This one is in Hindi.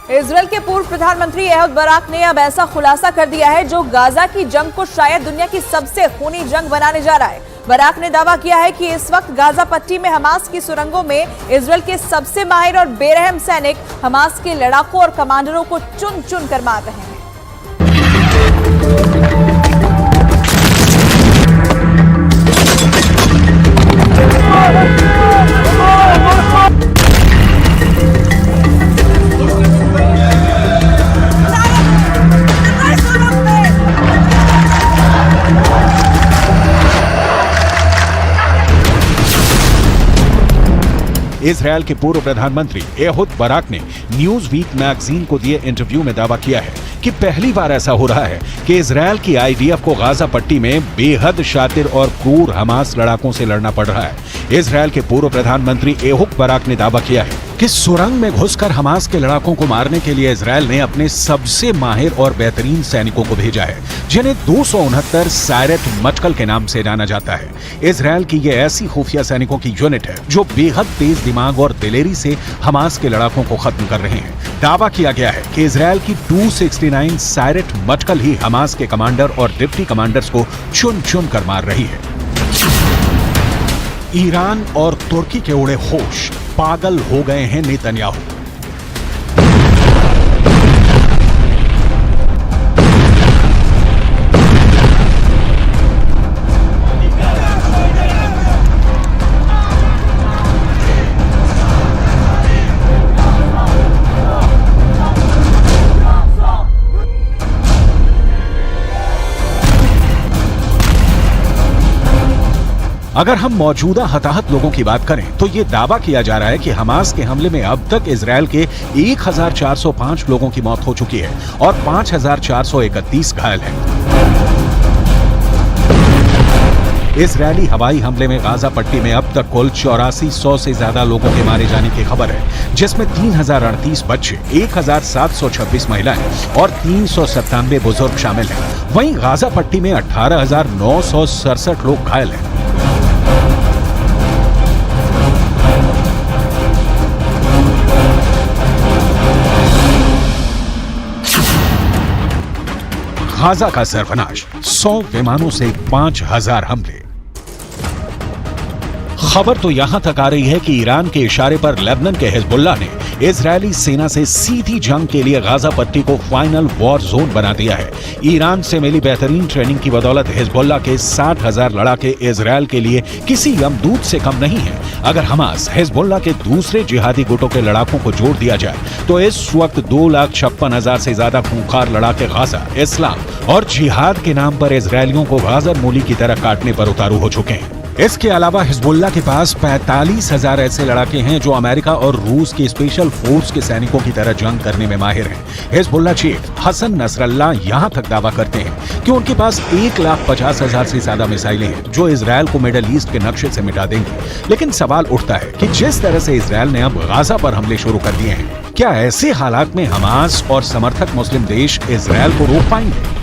इजरायल के पूर्व प्रधानमंत्री एहूद बाराक ने अब ऐसा खुलासा कर दिया है जो गाजा की जंग को शायद दुनिया की सबसे खूनी जंग बनाने जा रहा है। बाराक ने दावा किया है कि इस वक्त गाजा पट्टी में हमास की सुरंगों में इजरायल के सबसे माहिर और बेरहम सैनिक हमास के लड़ाकों और कमांडरों को चुन चुन कर मार रहे हैं। इजरायल के पूर्व प्रधानमंत्री एहूद बाराक ने न्यूज वीक मैगजीन को दिए इंटरव्यू में दावा किया है कि पहली बार ऐसा हो रहा है कि इजरायल की आईडीएफ को गाजा पट्टी में बेहद शातिर और क्रूर हमास लड़ाकों से लड़ना पड़ रहा है। इजरायल के पूर्व प्रधानमंत्री एहूद बाराक ने दावा किया है कि सुरंग में घुसकर हमास के लड़ाकों को मारने के लिए इजरायल ने अपने सबसे माहिर और बेहतरीन सैनिकों को भेजा है, जिन्हें 269 सायरेट मटकल के नाम से जाना जाता है। इजरायल की ये ऐसी खुफिया सैनिकों की यूनिट है जो बेहद तेज दिमाग और दिलेरी से हमास के लड़ाकों को खत्म कर रहे हैं। दावा किया गया है कि इजरायल की 269 सायरेट मटकल ही हमास के कमांडर और डिप्टी कमांडर्स को चुन चुन कर मार रही है। ईरान और तुर्की के उड़े होश, पागल हो गए हैं नेतन्याहू। अगर हम मौजूदा हताहत लोगों की बात करें तो ये दावा किया जा रहा है कि हमास के हमले में अब तक इजरायल के 1405 लोगों की मौत हो चुकी है और 5431 घायल हैं। इजरायली हवाई हमले में गाजा पट्टी में अब तक कुल 8400 से ज्यादा लोगों के मारे जाने की खबर है, जिसमें 3038 बच्चे, 1726 महिलाएं और 397 बुजुर्ग शामिल हैं। वहीं गाजा पट्टी में 18,967 लोग घायल हैं। गाजा का सर्वनाश, 100 विमानों से 5000 हमले। खबर तो यहां तक आ रही है कि ईरान के इशारे पर लेबनान के हिजबुल्लाह ने इजरायली सेना से सीधी जंग के लिए गाजा पट्टी को फाइनल वॉर जोन बना दिया है। ईरान से मिली बेहतरीन ट्रेनिंग की बदौलत हिजबुल्लाह के 60,000 लड़ाके इजरायल के लिए किसी यमदूत से कम नहीं है। अगर हमास हिजबुल्लाह के दूसरे जिहादी गुटों के लड़ाकों को जोड़ दिया जाए तो इस वक्त 2,56,000 से ज्यादा खूंखार लड़ाके गाजा, इस्लाम और जिहाद के नाम पर इजरायलियों को गाजर मूली की तरह काटने पर उतारू हो चुके हैं। इसके अलावा हिजबुल्लाह के पास 45,000 ऐसे लड़ाके हैं जो अमेरिका और रूस की स्पेशल फोर्स के सैनिकों की तरह जंग करने में माहिर हैं। हिजबुल्लाह चीफ हसन नसरल्लाह यहां तक दावा करते हैं कि उनके पास 1,50,000 से ज्यादा मिसाइलें हैं जो इजरायल को मिडल ईस्ट के नक्शे से मिटा देंगी। लेकिन सवाल उठता है कि जिस तरह से इजरायल ने अब गाजा पर हमले शुरू कर दिए हैं, क्या ऐसे हालात में हमास और समर्थक मुस्लिम देश इजरायल को रोक पाएंगे?